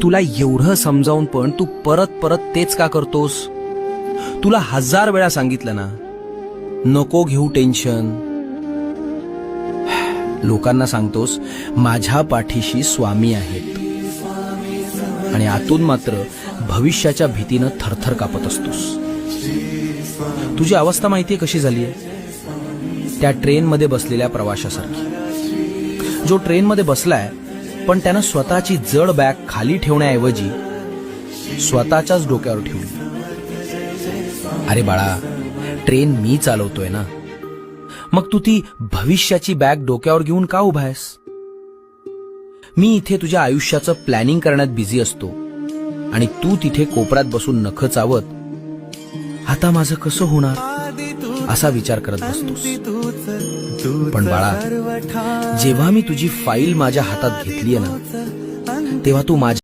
तुला एवढं समजावून पण तू परत परत तेच का करतोस? तुला 1000 वेळा सांगितलं ना, नको घेऊ टेन्शन. लोकांना सांगतोस माझ्या पाठीशी स्वामी आहेत, आणि आतून मात्र भविष्याच्या भीतीनं थरथर कापत असतोस. तुझी अवस्था माहितीये कशी झालीये? त्या ट्रेनमध्ये बसलेल्या प्रवाशासारखी, जो ट्रेनमध्ये बसलाय पण त्यानं स्वतःची जड बॅग खाली ठेवण्याऐवजी स्वतःच्याच डोक्यावर ठेवली. अरे बाळा, ट्रेन मी चालवतोय ना, मग तू ती भविष्याची बॅग डोक्यावर घेऊन का उभा आहेस? मी इथे तुझ्या आयुष्याचं प्लॅनिंग करण्यात बिझी असतो आणि तू तिथे कोपऱ्यात बसून नखं चावत, आता माझं कसं होणार असा विचार करत बसतोस. पण बाळा, जेव्हा मी तुझी फाईल माझ्या हातात घेतलीये ना, तेव्हा तू माझ्या